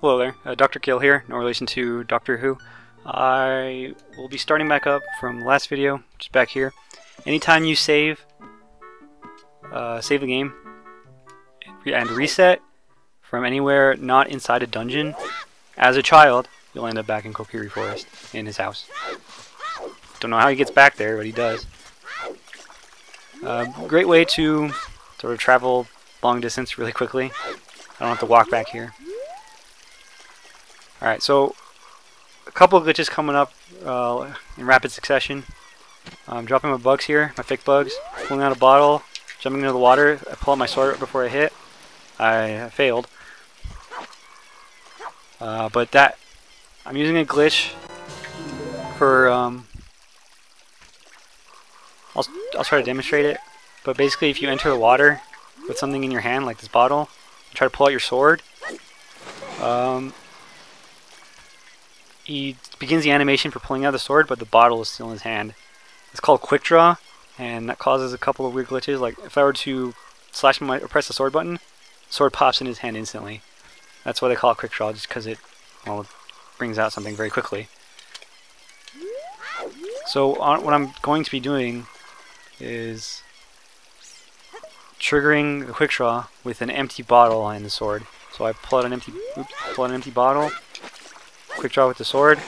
Hello there, Dr. Gill here, no relation to Doctor Who. I will be starting back up from the last video, just back here. Anytime you save the game and reset from anywhere not inside a dungeon, as a child, you'll end up back in Kokiri Forest, in his house. Don't know how he gets back there, but he does. Great way to sort of travel long distance really quickly. I don't have to walk back here. Alright, so a couple of glitches coming up in rapid succession. I'm dropping my bugs here, my fake bugs, pulling out a bottle, jumping into the water. I pull out my sword before I hit. I failed. But that, I'm using a glitch for, I'll try to demonstrate it. But basically if you enter the water with something in your hand, like this bottle, try to pull out your sword, he begins the animation for pulling out the sword, but the bottle is still in his hand. It's called quick draw, and that causes a couple of weird glitches. Like if I were to slash or press the sword button, the sword pops in his hand instantly. That's why they call it quick draw, just because it brings out something very quickly. So what I'm going to be doing is triggering the quick draw with an empty bottle and the sword. So I pull out an empty bottle, quick draw with the sword,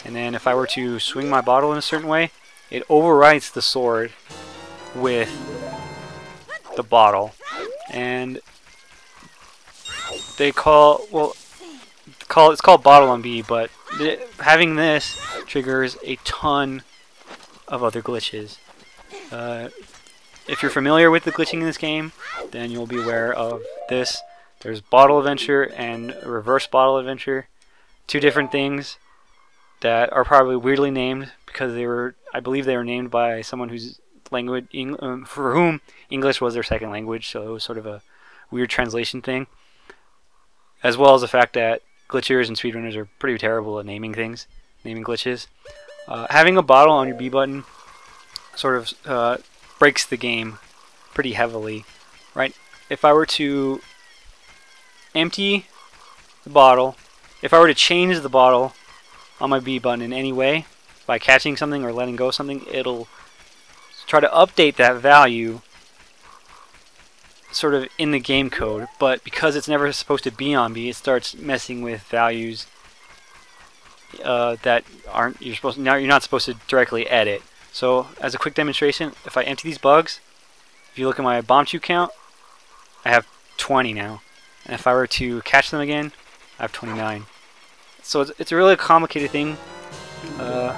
and then if I were to swing my bottle in a certain way, it overwrites the sword with the bottle. And they it's called bottle on B, but having this triggers a ton of other glitches. If you're familiar with the glitching in this game, then you'll be aware of this. There's bottle adventure and reverse bottle adventure. Two different things that are probably weirdly named because I believe they were named by someone whose language, for whom English was their second language, so it was sort of a weird translation thing. As well as the fact that glitchers and speedrunners are pretty terrible at naming things, naming glitches. Having a bottle on your B button sort of breaks the game pretty heavily, right? If I were to empty the bottle, if I were to change the bottle on my B button in any way, by catching something or letting go of something, it'll try to update that value sort of in the game code, but because it's never supposed to be on B, it starts messing with values that you're not supposed to directly edit. So as a quick demonstration, if I empty these bugs, if you look at my bomb chew count, I have 20 now. And if I were to catch them again, I have 29. So it's a really complicated thing. To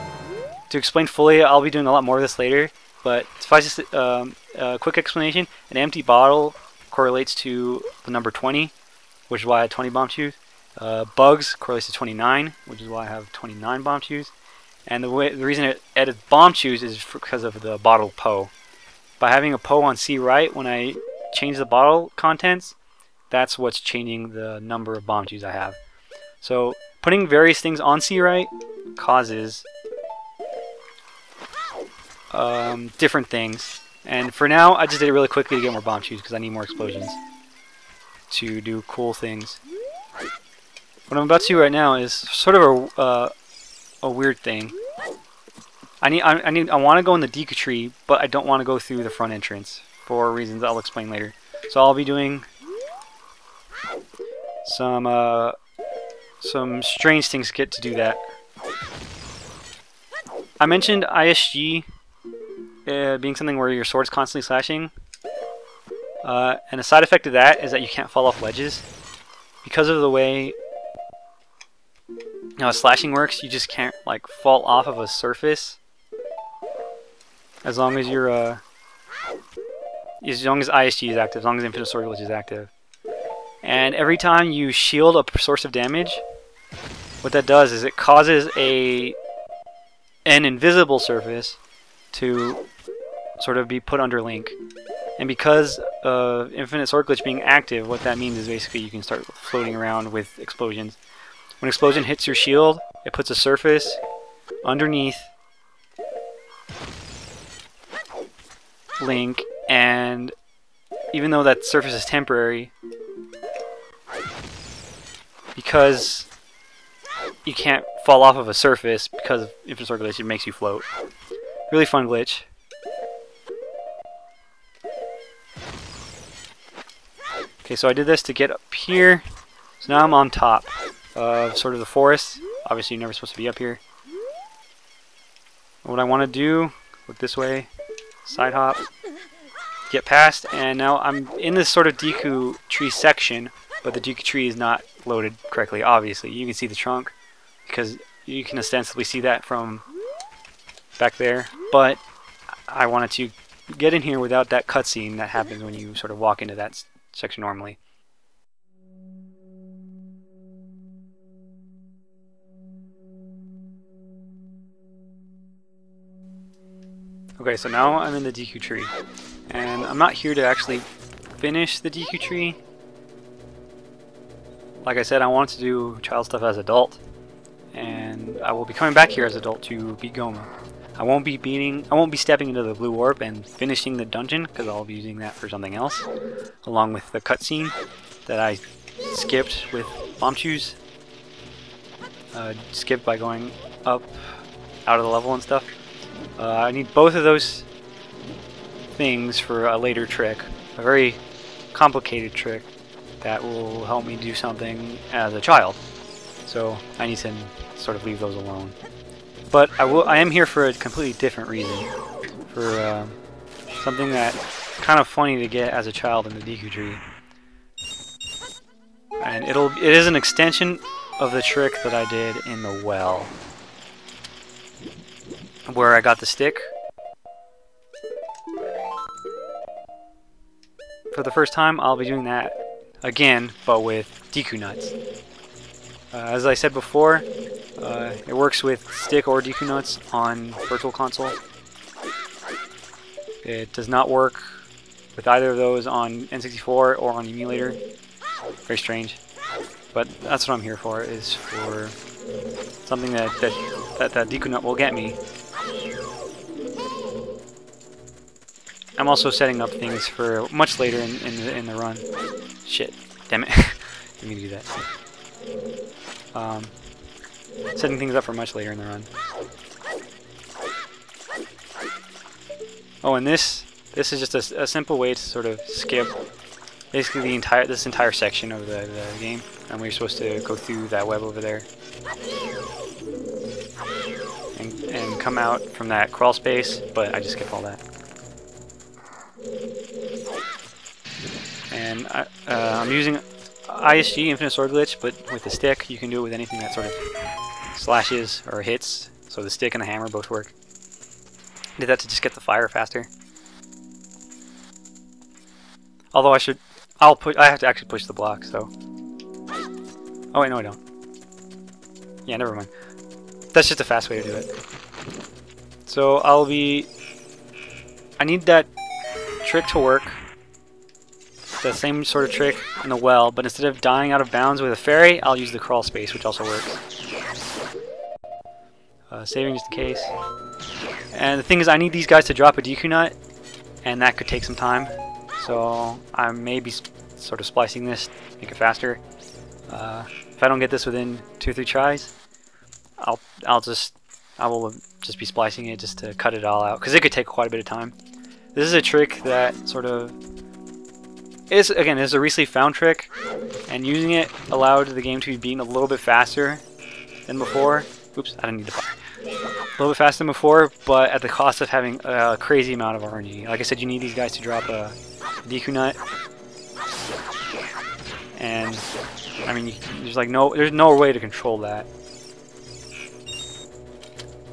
explain fully, I'll be doing a lot more of this later. But suffice it, a quick explanation: an empty bottle correlates to the number 20, which is why I had 20 bomb chews. Bugs correlates to 29, which is why I have 29 bomb chews. And the reason it added bomb chews is because of the bottle PO. By having a PO on C right, when I change the bottle contents, that's what's changing the number of bomb chews I have. So putting various things on C right causes different things. And for now, I just did it really quickly to get more bomb chews because I need more explosions to do cool things. What I'm about to do right now is sort of a weird thing. I want to go in the Deku tree, but I don't want to go through the front entrance for reasons I'll explain later. So I'll be doing some strange things to get to do that. I mentioned ISG being something where your sword's constantly slashing, and a side effect of that is that you can't fall off ledges. Because of the way slashing works, you just can't like fall off of a surface as long as you're as long as ISG is active, as long as Infinite Sword Glitch is active. And every time you shield a source of damage, what that does is it causes an invisible surface to sort of be put under Link. And because of Infinite Sword Glitch being active, what that means is basically you can start floating around with explosions. When an explosion hits your shield, it puts a surface underneath Link, and even though that surface is temporary, because you can't fall off of a surface because of infinite sword glitch. It makes you float. Really fun glitch. Okay, so I did this to get up here. So now I'm on top of sort of the forest. Obviously, you're never supposed to be up here. What I want to do, look this way, side hop, get past, and now I'm in this sort of Deku tree section, but the Deku tree is not loaded correctly, obviously. You can see the trunk, because you can ostensibly see that from back there, but I wanted to get in here without that cutscene that happens when you sort of walk into that section normally. Okay, so now I'm in the Deku tree, and I'm not here to actually finish the Deku tree. Like I said, I want to do child stuff as adult, and I will be coming back here as adult to beat Goma. I won't be stepping into the blue orb and finishing the dungeon, because I'll be using that for something else, along with the cutscene that I skipped with Bombchus. Skipped by going up out of the level and stuff. I need both of those things for a later trick, a very complicated trick that will help me do something as a child. So I need to sort of leave those alone. But I am here for a completely different reason, for something that's kind of funny to get as a child in the Deku tree. And it is an extension of the trick that I did in the well, where I got the stick for the first time. I'll be doing that again, but with Deku nuts. As I said before, it works with stick or Deku nuts on Virtual Console. It does not work with either of those on N64 or on emulator. Very strange, but that's what I'm here for. Is for something that Deku nut will get me. I'm also setting up things for much later in the run. Shit, damn it! Let me do that. Setting things up for much later in the run. Oh, and this is just a simple way to sort of skip basically this entire section of the game, and we're supposed to go through that web over there and come out from that crawl space, but I just skipped all that. And I'm using ISG, Infinite Sword Glitch, but with the stick. You can do it with anything that sort of slashes or hits, so the stick and the hammer both work. Did that to just get the fire faster. Although I have to actually push the block, so. Oh wait, no I don't. Yeah, never mind. That's just a fast way to do it. So I need that trick to work. The same sort of trick in the well, but instead of dying out of bounds with a fairy, I'll use the crawl space, which also works. Saving just in case. And the thing is, I need these guys to drop a Deku nut, and that could take some time. So I may be sort of splicing this to make it faster. If I don't get this within 2 or 3 tries, I will just be splicing it just to cut it all out, because it could take quite a bit of time. This is a trick that sort of is a recently found trick, and using it allowed the game to be beaten a little bit faster than before. Oops, I didn't need to fire. A little bit faster than before, but at the cost of having a crazy amount of RNG. Like I said, you need these guys to drop a Deku nut, and I mean, there's no way to control that.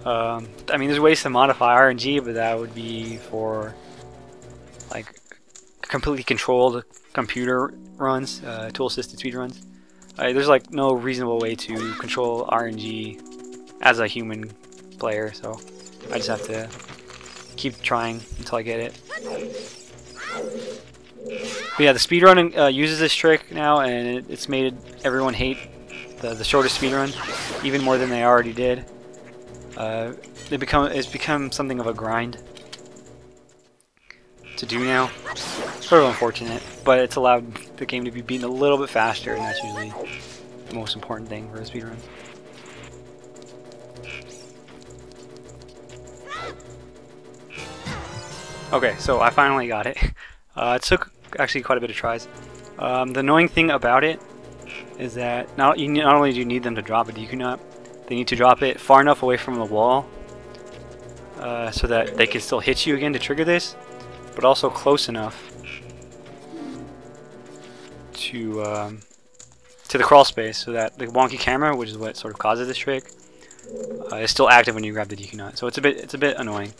I mean, there's ways to modify RNG, but that would be for like completely controlled computer runs, tool-assisted speed runs. There's like no reasonable way to control RNG as a human player, so I just have to keep trying until I get it. But yeah, the speedrun uses this trick now, and it's made everyone hate the shortest speedrun even more than they already did. It's become something of a grind to do now. Sort of unfortunate, but it's allowed the game to be beaten a little bit faster, and that's usually the most important thing for a speedrun. Okay, so I finally got it. It took actually quite a bit of tries. The annoying thing about it is that not only do you need them to drop a DQ nut, they need to drop it far enough away from the wall so that they can still hit you again to trigger this, but also close enough to the crawl space so that the wonky camera, which is what sort of causes this trick, is still active when you grab the DQ nut. So it's a bit annoying.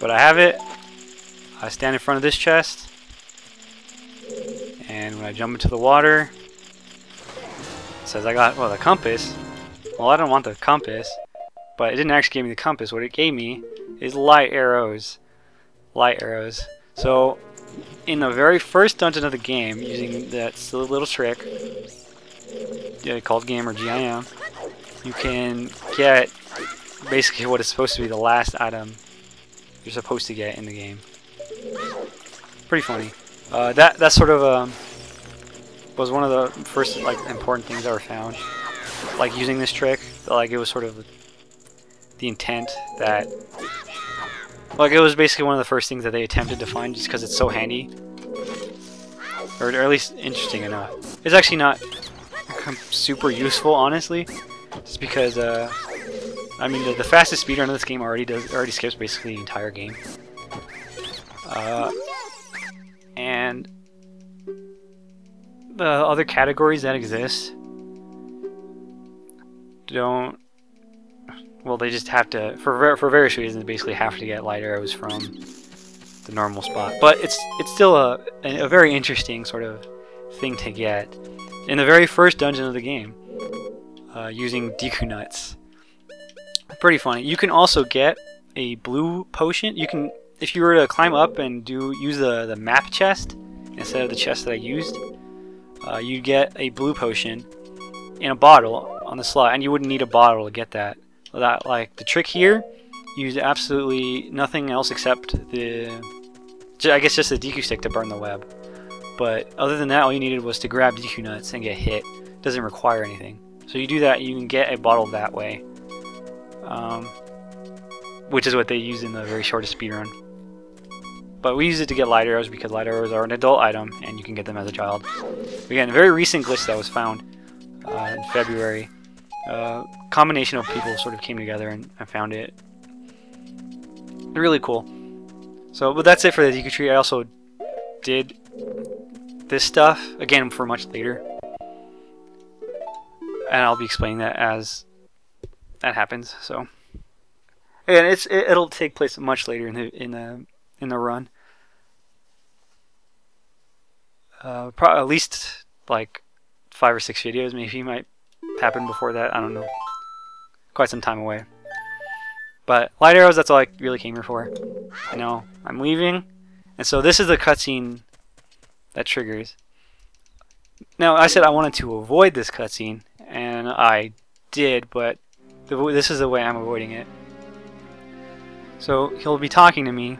But I have it. I stand in front of this chest, and when I jump into the water, it says I got, well, the compass. Well, I don't want the compass, but it didn't actually give me the compass. What it gave me is light arrows. Light arrows. So, in the very first dungeon of the game, using that silly little trick called Game or GIM, you can get basically what is supposed to be the last item you're supposed to get in the game. Pretty funny. That sort of was one of the first like important things I ever found. Like using this trick, like it was sort of the intent that, like it was basically one of the first things that they attempted to find, just because it's so handy, or at least interesting enough. It's actually not super useful, honestly, just because I mean the fastest speedrun of this game already skips basically the entire game, and the other categories that exist don't. Well, they just have to, for various reasons, basically have to get light arrows from the normal spot. But it's still a very interesting sort of thing to get in the very first dungeon of the game, using DQ nuts. Pretty funny. You can also get a blue potion. You can, if you were to climb up and use the map chest instead of the chest that I used, you'd get a blue potion in a bottle on the slot, and you wouldn't need a bottle to get that. Like the trick here, use absolutely nothing else except I guess just the DQ stick to burn the web. But other than that, all you needed was to grab DQ nuts and get hit. Doesn't require anything. So you do that, you can get a bottle that way, which is what they use in the very shortest speedrun. But we use it to get light arrows because light arrows are an adult item and you can get them as a child. Again, a very recent glitch that was found in February. Combination of people sort of came together and found it. Really cool. So, but that's it for the DQ tree. I also did this stuff again for much later, and I'll be explaining that as that happens. So, again, it'll take place much later in the run. At least like 5 or 6 videos, maybe might happen before that. I don't know. Quite some time away. But light arrows, that's all I really came here for. I know I'm leaving, and so this is the cutscene that triggers. Now I said I wanted to avoid this cutscene, and I did, but this is the way I'm avoiding it. So he'll be talking to me.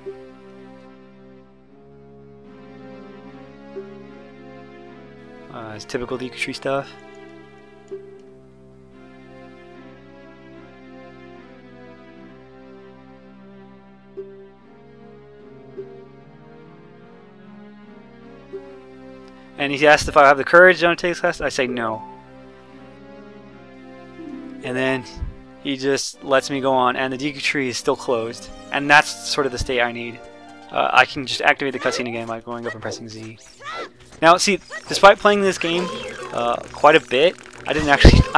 It's typical DQ tree stuff. And he asked if I have the courage to undertake this class. I say no. And then he just lets me go on, and the DQ tree is still closed. And that's sort of the state I need. I can just activate the cutscene again by going up and pressing Z. Now, see, despite playing this game quite a bit, I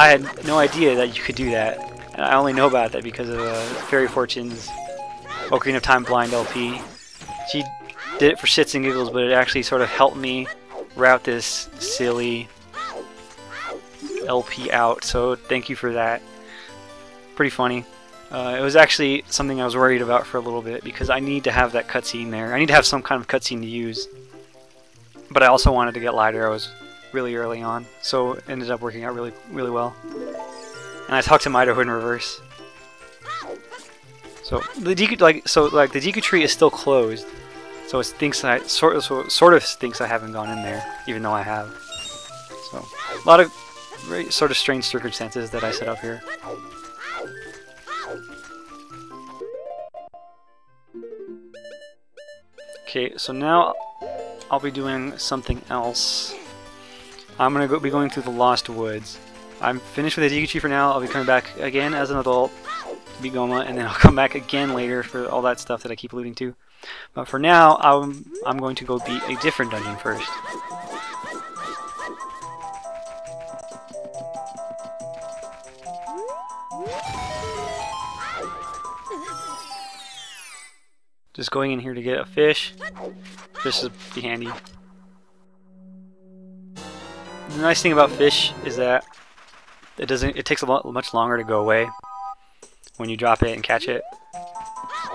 had no idea that you could do that. And I only know about that because of Fairy Fortune's Ocarina of Time Blind LP. She did it for shits and giggles, but it actually sort of helped me route this silly LP out, so thank you for that. Pretty funny. It was actually something I was worried about for a little bit because I need to have that cutscene there. I need to have some kind of cutscene to use, but I also wanted to get light arrows really early on, so it ended up working out really well. And I talked to Mido in reverse. So the DQ the DQ tree is still closed. So it thinks I sort of thinks I haven't gone in there, even though I have. So a lot of very sort of strange circumstances that I set up here. Okay, so now I'll be doing something else. I'm gonna be going through the Lost Woods. I'm finished with the Deku Tree for now. I'll be coming back again as an adult to beat Goma, and then I'll come back again later for all that stuff that I keep alluding to. But for now, I'm going to go beat a different dungeon first. Just going in here to get a fish. Fish would be handy. The nice thing about fish is that it takes much longer to go away when you drop it and catch it.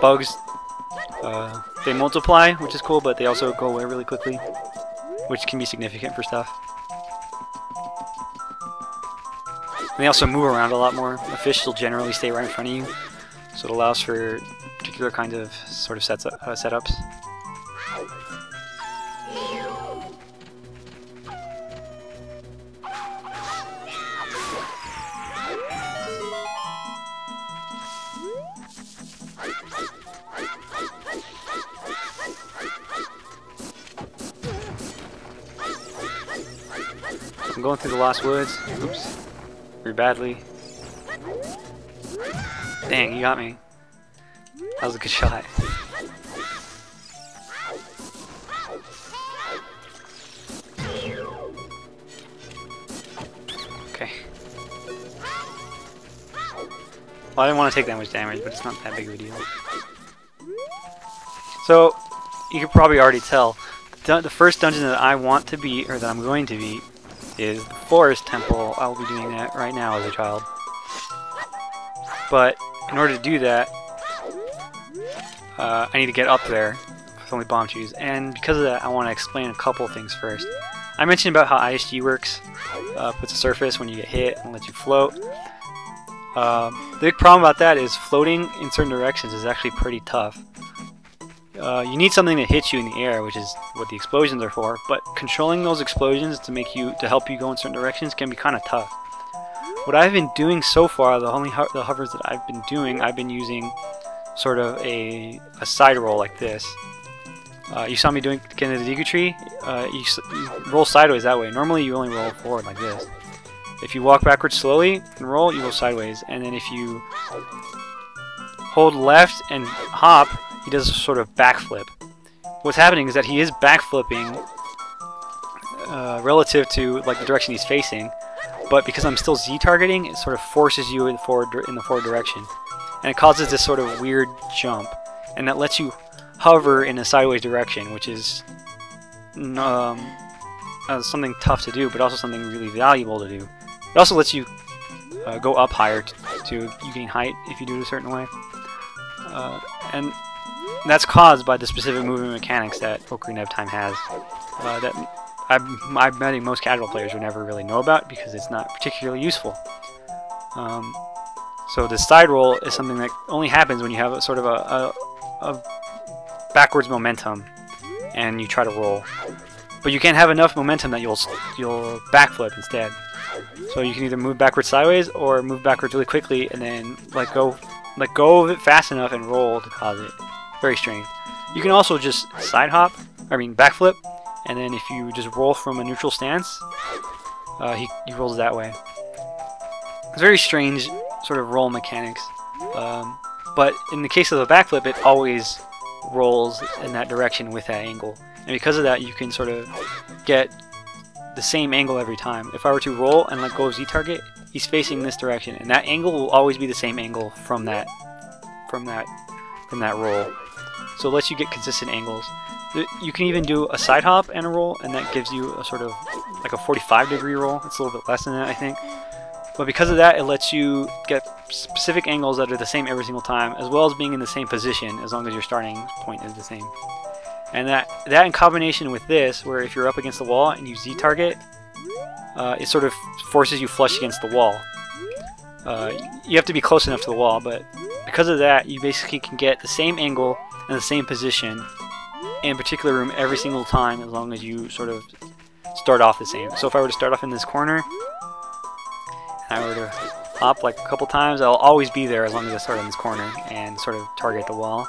Bugs, they multiply, which is cool, but they also go away really quickly, which can be significant for stuff. And they also move around a lot more. The fish will generally stay right in front of you, so it allows for particular kinds of sort of setups. I'm going through the Lost Woods. Oops. Very badly. Dang, you got me. That was a good shot. Okay. Well, I didn't want to take that much damage, but it's not that big of a deal. So, you can probably already tell, the first dungeon that I want to beat, or that I'm going to beat, is the Forest Temple. I'll be doing that right now as a child. But in order to do that, I need to get up there with only bomb shoes, and because of that I want to explain a couple things first. I mentioned about how ISG works, puts a surface when you get hit and lets you float. The big problem about that is floating in certain directions is actually pretty tough. You need something to hit you in the air, which is what the explosions are for, but controlling those explosions to help you go in certain directions can be kind of tough. What I've been doing so far, the hovers that I've been doing, I've been using sort of a side roll like this. You saw me getting the Deku Tree. You roll sideways that way. Normally you only roll forward like this. If you walk backwards slowly and roll, you roll sideways. And then if you hold left and hop, he does a sort of backflip. What's happening is that he is backflipping relative to like the direction he's facing, but because I'm still Z-targeting, it sort of forces you in the forward direction. And it causes this sort of weird jump, and that lets you hover in a sideways direction, which is something tough to do, but also something really valuable to do. It also lets you go up higher to you gain height if you do it a certain way, and that's caused by the specific movement mechanics that Ocarina of Time has that I'm betting most casual players would never really know about because it's not particularly useful. So the side roll is something that only happens when you have a sort of a backwards momentum and you try to roll. But you can't have enough momentum that you'll backflip instead. So you can either move backwards sideways or move backwards really quickly and then let go of it fast enough and roll to cause it. Very strange. You can also just backflip, and then if you just roll from a neutral stance, he rolls that way. It's very strange sort of roll mechanics, but in the case of the backflip, it always rolls in that direction with that angle, and because of that, you can sort of get the same angle every time. If I were to roll and let go of Z-target, he's facing this direction, and that angle will always be the same angle from that roll. So it lets you get consistent angles. You can even do a side hop and a roll, and that gives you a sort of like a 45-degree roll. It's a little bit less than that, I think. But because of that, it lets you get specific angles that are the same every single time, as well as being in the same position as long as your starting point is the same. And that in combination with this, where if you're up against the wall and you Z-target, it sort of forces you flush against the wall. You have to be close enough to the wall, but because of that, you basically can get the same angle and the same position in a particular room every single time, as long as you sort of start off the same. So if I were to start off in this corner, and I were to hop like a couple times, I'll always be there as long as I start on this corner and sort of target the wall.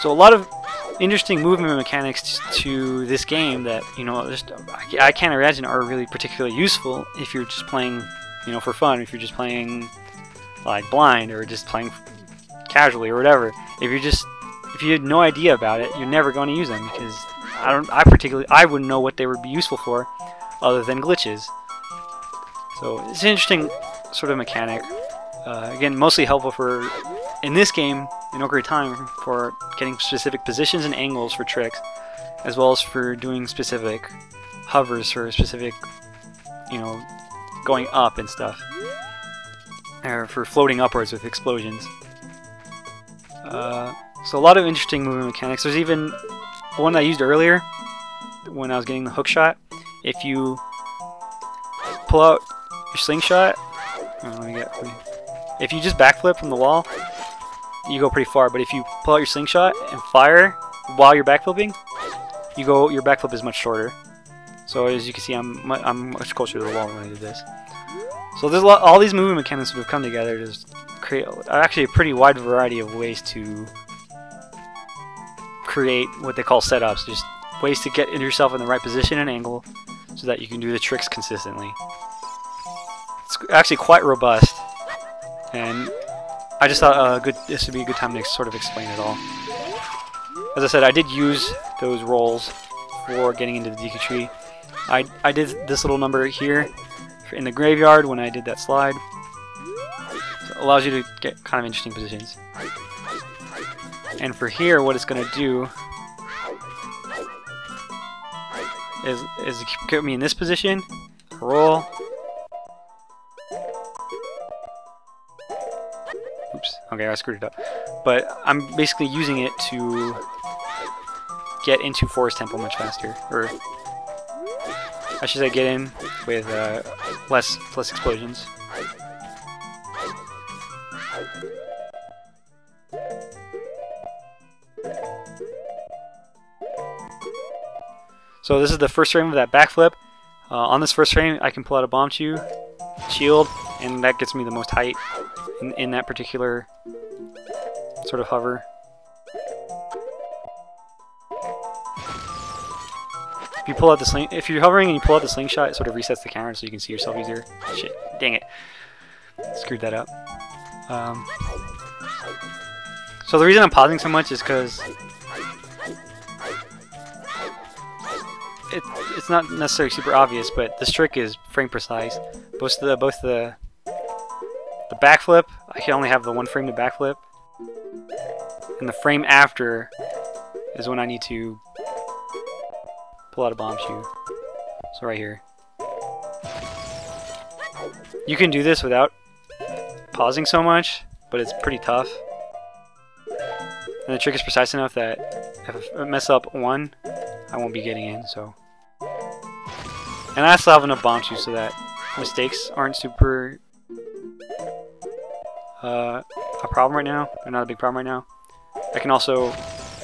So a lot of interesting movement mechanics to this game that, you know, just I can't imagine are really particularly useful if you're just playing, you know, for fun. If you're just playing like blind or just playing casually or whatever. If you had no idea about it, you're never going to use them, because I wouldn't know what they would be useful for other than glitches. So it's an interesting sort of mechanic. Again, mostly helpful for, in this game, in Ocarina, for getting specific positions and angles for tricks, as well as for doing specific hovers for specific, you know, going up and stuff, or for floating upwards with explosions. So a lot of interesting movement mechanics. There's even one I used earlier when I was getting the hook shot. If you pull out your slingshot, if you just backflip from the wall, you go pretty far. But if you pull out your slingshot and fire while you're backflipping, your backflip is much shorter. So as you can see, I'm much closer to the wall when I did this. So there's all these movement mechanics that have come together to create actually a pretty wide variety of ways to create what they call setups, just ways to get yourself in the right position and angle so that you can do the tricks consistently. It's actually quite robust, and I just thought this would be a good time to sort of explain it all. As I said, I did use those rolls for getting into the Deku Tree. I did this little number here in the graveyard when I did that slide. So it allows you to get kind of interesting positions. And for here, what it's going to do is get me in this position, roll. Oops, okay, I screwed it up. But I'm basically using it to get into Forest Temple much faster, or I should say get in with less explosions. So this is the first frame of that backflip. On this first frame, I can pull out a Bombchu shield, and that gets me the most height in that particular sort of hover. If you pull out the if you're hovering and you pull out the slingshot, it sort of resets the camera so you can see yourself easier. Shit, dang it, screwed that up. So the reason I'm pausing so much is because it's not necessarily super obvious, but this trick is frame precise. Both the backflip, I can only have the one frame to backflip, and the frame after is when I need to pull out a Bombchu. So right here. You can do this without pausing so much, but it's pretty tough. And the trick is precise enough that if I mess up one, I won't be getting in. So, and I still have enough Bombchu so that mistakes aren't super a problem right now. They're not a big problem right now. I can also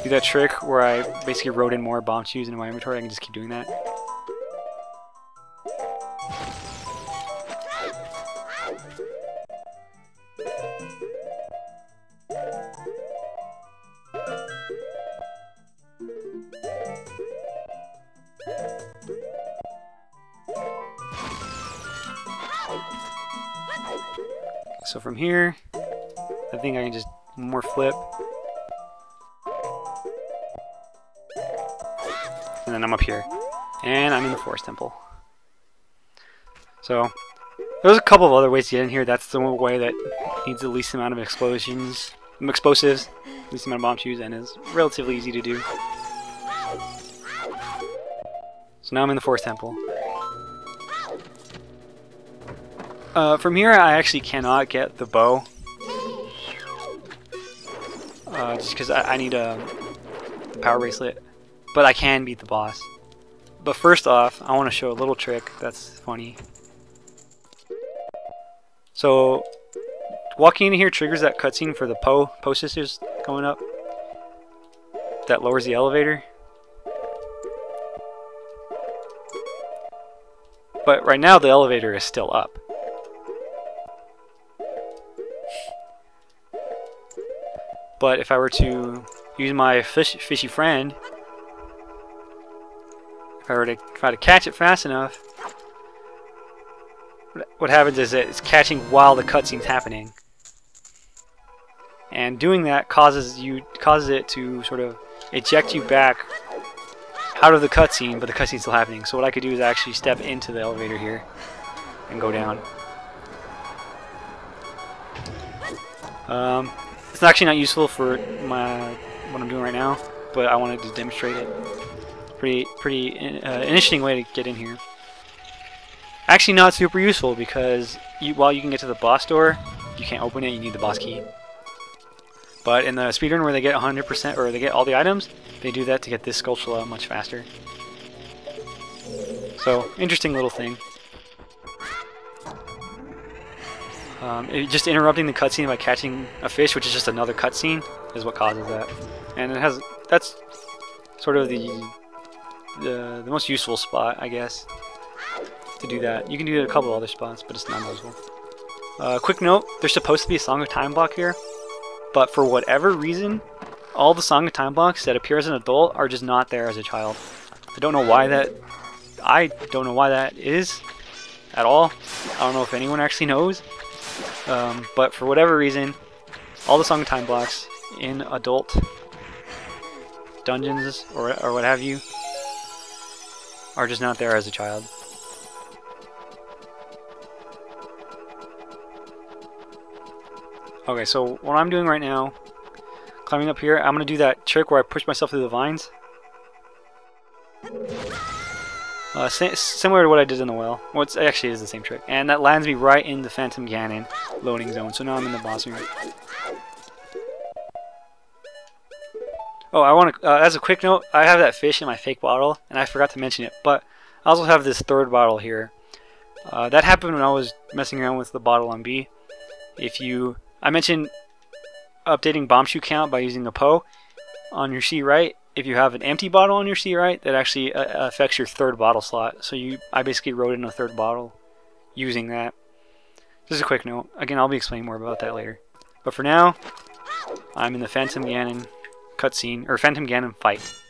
do that trick where I basically wrote in more Bombchus into my inventory. I can just keep doing that. So from here, I think I can just more flip. And then I'm up here. And I'm in the Forest Temple. So, there's a couple of other ways to get in here. That's the one way that needs the least amount of explosives, least amount of Bombchus, and is relatively easy to do. So now I'm in the Forest Temple. From here, I actually cannot get the bow. Just because I need the power bracelet. But I can beat the boss. But first off, I want to show a little trick that's funny. So, walking in here triggers that cutscene for the Poe sisters going up. that lowers the elevator. But right now the elevator is still up. But if I were to use my fishy friend, if I were to try to catch it fast enough, what happens is that it's catching while the cutscene's happening. And doing that causes it to sort of eject you back out of the cutscene, but the cutscene's still happening. So what I could do is actually step into the elevator here and go down. It's actually not useful for what I'm doing right now, but I wanted to demonstrate it. Pretty interesting way to get in here. Actually, not super useful because while you can get to the boss door, you can't open it. You need the boss key. But in the speedrun where they get 100% or they get all the items, they do that to get this Skulltula much faster. So, interesting little thing. Just interrupting the cutscene by catching a fish, which is just another cutscene, is what causes that. And that's sort of the most useful spot, I guess, to do that. You can do it at a couple other spots, but it's not useful. Quick note: there's supposed to be a Song of Time block here, but for whatever reason, all the Song of Time blocks that appear as an adult are just not there as a child. I don't know why that is at all. I don't know if anyone actually knows. But for whatever reason, all the Song of Time blocks in adult dungeons or what have you are just not there as a child. Okay, so what I'm doing right now, climbing up here, I'm going to do that trick where I push myself through the vines. Similar to what I did in the well. Well, it actually is the same trick. And that lands me right in the Phantom Ganon loading zone. So now I'm in the boss room. Oh, I want to, as a quick note, I have that fish in my fake bottle, and I forgot to mention it. But I also have this third bottle here. That happened when I was messing around with the bottle on B. I mentioned updating bomb shoe count by using a PO on your C right. If you have an empty bottle on your C right, that actually affects your third bottle slot. So I basically wrote in a third bottle using that. Just a quick note. Again, I'll be explaining more about that later. But for now, I'm in the Phantom Ganon cutscene, or Phantom Ganon fight.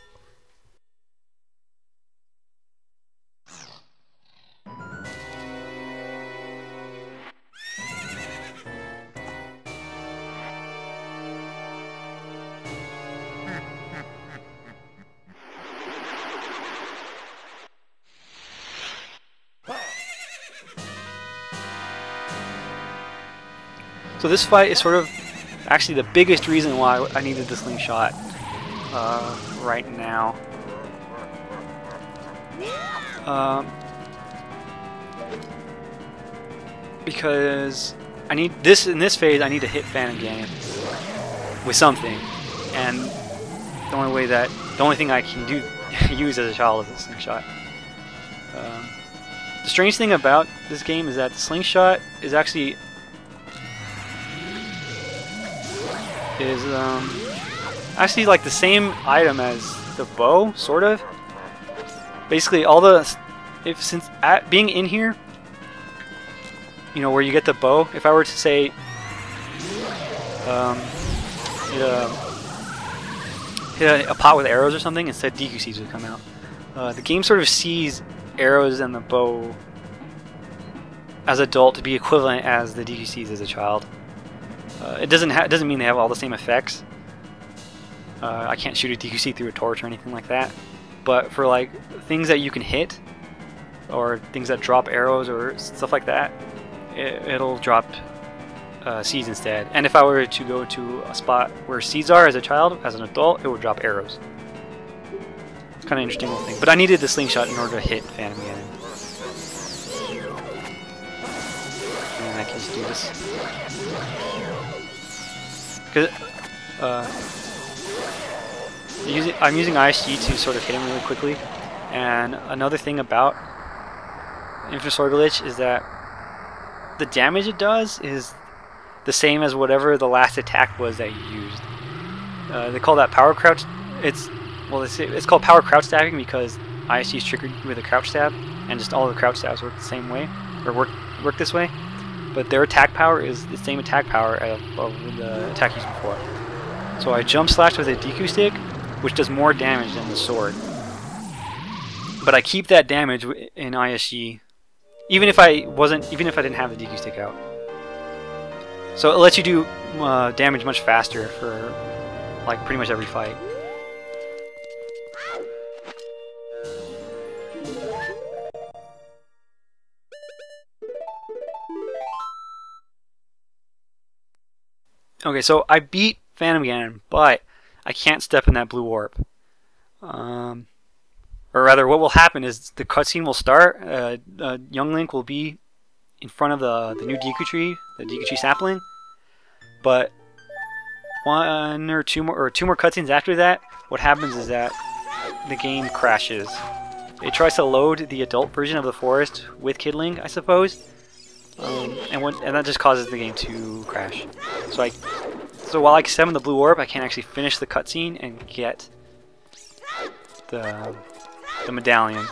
So this fight is sort of actually the biggest reason why I needed the slingshot right now. Because I need this in this phase. I need to hit Phantom Ganon with something, and the only thing I can use as a child is the slingshot. The strange thing about this game is that the slingshot is actually like the same item as the bow, sort of. Basically, since being in here, you know, where you get the bow. If I were to say, hit a pot with arrows or something, instead DQCs would come out. The game sort of sees arrows and the bow as adult to be equivalent as the DQCs as a child. It doesn't mean they have all the same effects. I can't shoot a DQC through a torch or anything like that. But for like things that you can hit, or things that drop arrows or stuff like that, it'll drop seeds instead. And if I were to go to a spot where seeds are as a child, as an adult, it would drop arrows. It's kind of interesting little thing. But I needed the slingshot in order to hit Phantom Ganon. And I can just do this. I'm using ISG to sort of hit him really quickly. And another thing about Infinite Sword Glitch is that the damage it does is the same as whatever the last attack was that you used. They call that power crouch It's it's called power crouch stabbing because ISG is triggered with a crouch stab, and just all the crouch stabs work the same way, or work this way. But their attack power is the same attack power of the attack used before. So I jump slash with a DQ stick, which does more damage than the sword. But I keep that damage in ISG, even if I didn't have the DQ stick out. So it lets you do damage much faster for like pretty much every fight. Okay, so I beat Phantom Ganon, but I can't step in that blue warp. Or rather, what will happen is the cutscene will start. Young Link will be in front of the new Deku Tree, the Deku Tree sapling. But one or two more cutscenes after that, what happens is that the game crashes. It tries to load the adult version of the forest with Kid Link, I suppose. And that just causes the game to crash. So while I summon the blue orb, I can't actually finish the cutscene and get the medallion,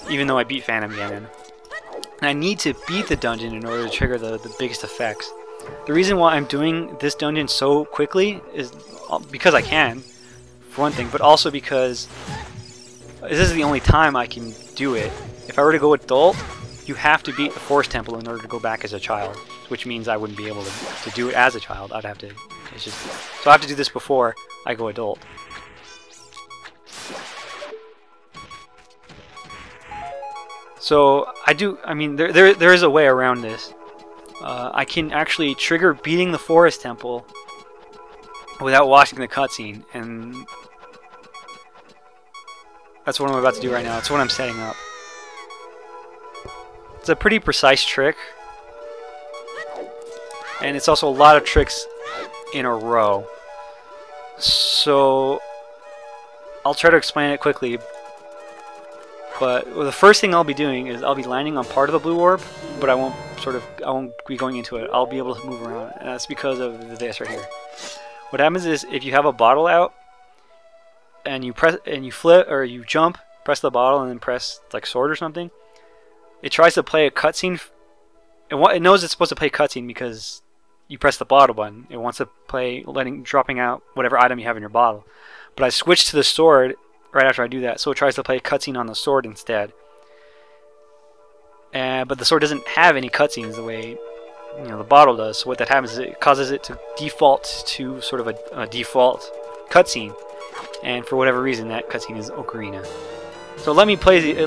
even though I beat Phantom Ganon. And I need to beat the dungeon in order to trigger the biggest effects. The reason why I'm doing this dungeon so quickly is because I can, for one thing, but also because this is the only time I can do it. If I were to go adult, you have to beat the Forest Temple in order to go back as a child, which means I wouldn't be able to do it as a child. I'd have to, so I have to do this before I go adult. So I mean, there is a way around this. I can actually trigger beating the Forest Temple without watching the cutscene, and that's what I'm about to do right now. That's what I'm setting up. It's a pretty precise trick, and it's also a lot of tricks in a row. So I'll try to explain it quickly. But the first thing I'll be doing is I'll be landing on part of the blue orb, but I won't be going into it. I'll be able to move around, and that's because of this right here. What happens is if you have a bottle out and you flip or you jump, press the bottle and then press like sword or something, it tries to play a cutscene. It knows it's supposed to play cutscene because you press the bottle button. It wants to play dropping out whatever item you have in your bottle. But I switch to the sword right after I do that, so it tries to play a cutscene on the sword instead. But the sword doesn't have any cutscenes the way the bottle does. So what that happens is it causes it to default to sort of a default cutscene, and for whatever reason that cutscene is Ocarina. So it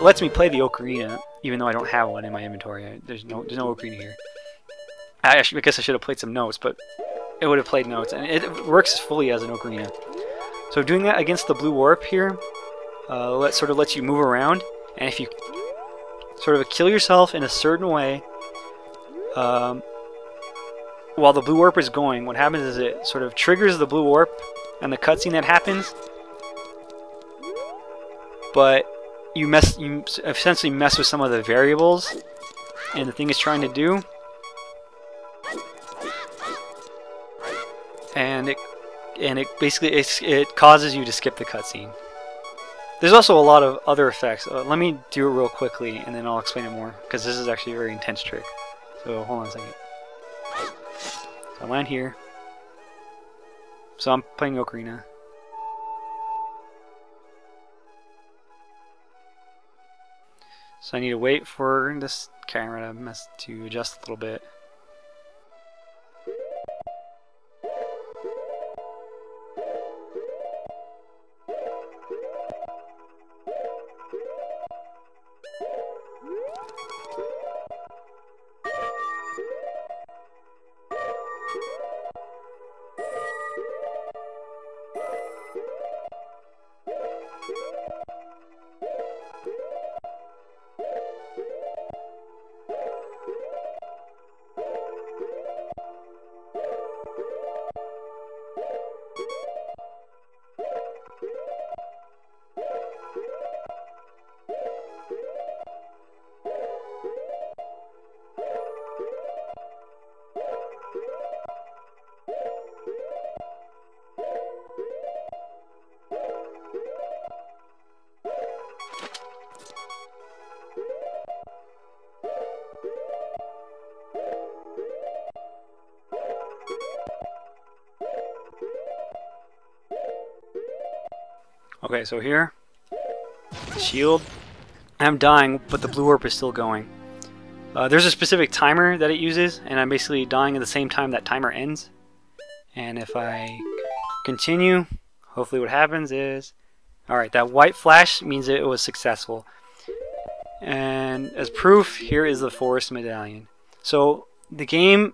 lets me play the Ocarina even though I don't have one in my inventory. There's no Ocarina here. I guess I should have played some notes, but it would have played notes, and it works fully as an Ocarina. So doing that against the blue warp here, sort of lets you move around, and if you sort of kill yourself in a certain way, while the blue warp is going, what happens is it sort of triggers the blue warp and the cutscene that happens, but you essentially mess with some of the variables and the thing is trying to do, and it basically it causes you to skip the cutscene. There's also a lot of other effects. Let me do it real quickly and then I'll explain it more, because this is actually a very intense trick. So hold on a second. So I land here. So I'm playing Ocarina. So I need to wait for this camera to adjust a little bit. Okay, so here, shield. I'm dying, but the blue orb is still going. There's a specific timer that it uses, and I'm basically dying at the same time that timer ends. And if I continue, hopefully what happens is, alright, that white flash means it was successful. And as proof, here is the forest medallion. So the game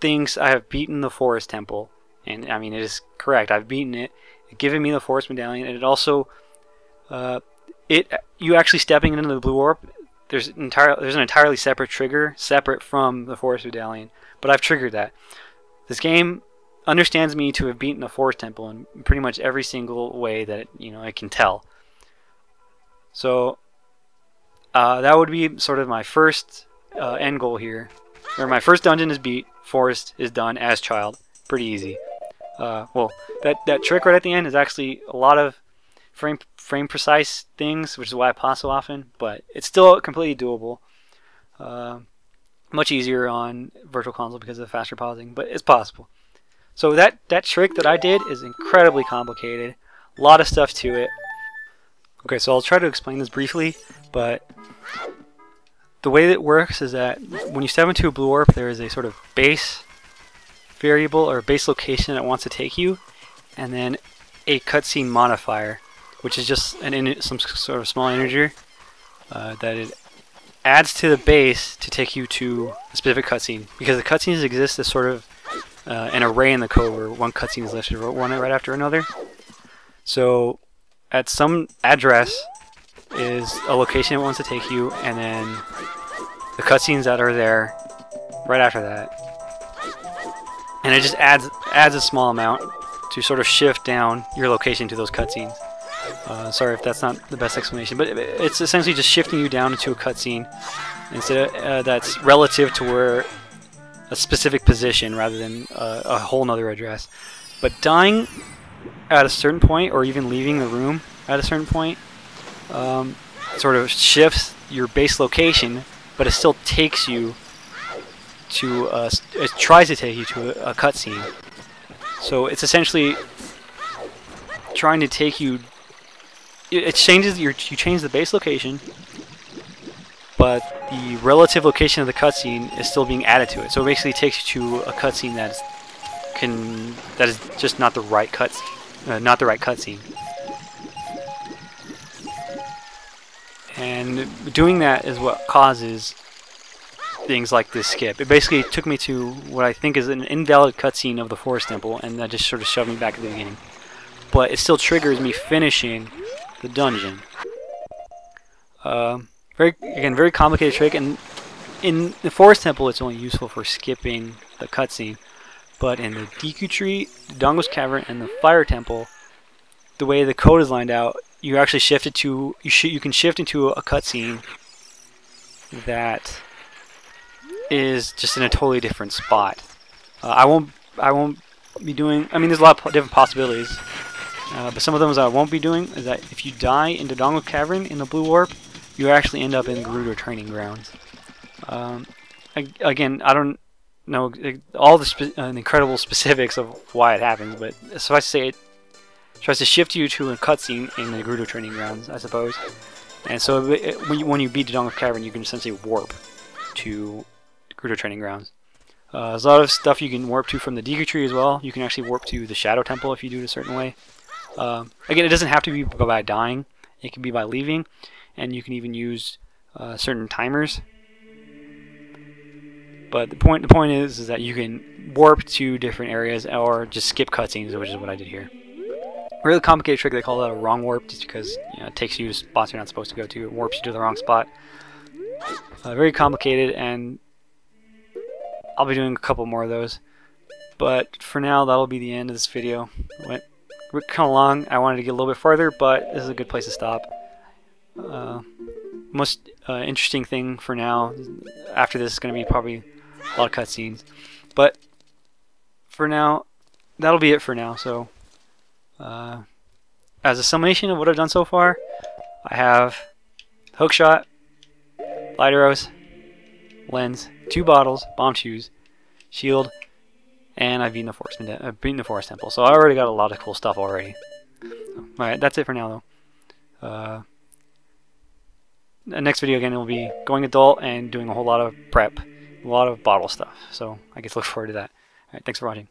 thinks I have beaten the forest temple, and I mean it is correct. I've beaten it. It's given me the forest medallion, and it also, you actually stepping into the blue orb. There's an entirely separate trigger, separate from the forest medallion, but I've triggered that. This game understands me to have beaten the forest temple in pretty much every single way that it can tell. So that would be sort of my first end goal here. Or my first dungeon is beat, forest is done as child. Pretty easy. Well, that trick right at the end is actually a lot of frame precise things, which is why I pause so often, but it's still completely doable. Much easier on Virtual Console because of the faster pausing, but it's possible. So that trick that I did is incredibly complicated. A lot of stuff to it. Okay, so I'll try to explain this briefly, but the way that it works is that when you step into a blue orb, there is a sort of base variable or base location that wants to take you, and then a cutscene modifier, which is just some sort of small integer that it adds to the base to take you to a specific cutscene. Because the cutscenes exist as sort of an array in the code where one cutscene is listed one right after another. So at some address is a location it wants to take you, and then the cutscenes that are there right after that. And it just adds a small amount to sort of shift down your location to those cutscenes. Sorry if that's not the best explanation, but it's essentially just shifting you down into a cutscene instead of, that's relative to where a specific position rather than a whole nother address. But dying at a certain point, or even leaving the room at a certain point, sort of shifts your base location, but it still takes you to it tries to take you to a cutscene. So it's essentially trying to take you. It changes you change the base location, but the relative location of the cutscene is still being added to it. So it basically takes you to a cutscene that is just not the right cutscene. And doing that is what causes things like this skip. It basically took me to what I think is an invalid cutscene of the Forest Temple, and that just sort of shoved me back at the beginning. But it still triggers me finishing the dungeon. Very complicated trick, and in the Forest Temple it's only useful for skipping the cutscene. But in the Deku Tree, the Dongo's Cavern, and the Fire Temple, the way the code is lined out, you actually shift it to you can shift into a cutscene that is just in a totally different spot. I won't be doing. I mean, there's a lot of different possibilities, but some of them I won't be doing is that if you die in the Dongo Cavern in the Blue Orb, you actually end up in Gerudo Training Grounds. Again, I don't know all the incredible specifics of why it happens, but suffice to say, it tries to shift you to a cutscene in the Gerudo Training Grounds, I suppose. And so when you beat the Dongo Cavern, you can essentially warp to Gerudo Training Grounds. There's a lot of stuff you can warp to from the Deku Tree as well. You can actually warp to the Shadow Temple if you do it a certain way. Again, it doesn't have to be by dying. It can be by leaving, and you can even use certain timers. But the point is that you can warp to different areas or just skip cutscenes, which is what I did here. A really complicated trick, they call that a wrong warp, just because it takes you to spots you're not supposed to go to. It warps you to the wrong spot. Very complicated, and I'll be doing a couple more of those. But for now, that'll be the end of this video. It went kind of long. I wanted to get a little bit further, but this is a good place to stop. Most interesting thing for now, after this, is going to be probably a lot of cutscenes. But for now, that'll be it for now. So, as a summation of what I've done so far, I have hookshot, light arrows, lens, 2 bottles, bomb shoes, shield, and I've beaten the Forest Temple. So I already got a lot of cool stuff already. Alright, that's it for now, though. The next video, again, will be going adult and doing a whole lot of prep. A lot of bottle stuff. So I guess look forward to that. Alright, thanks for watching.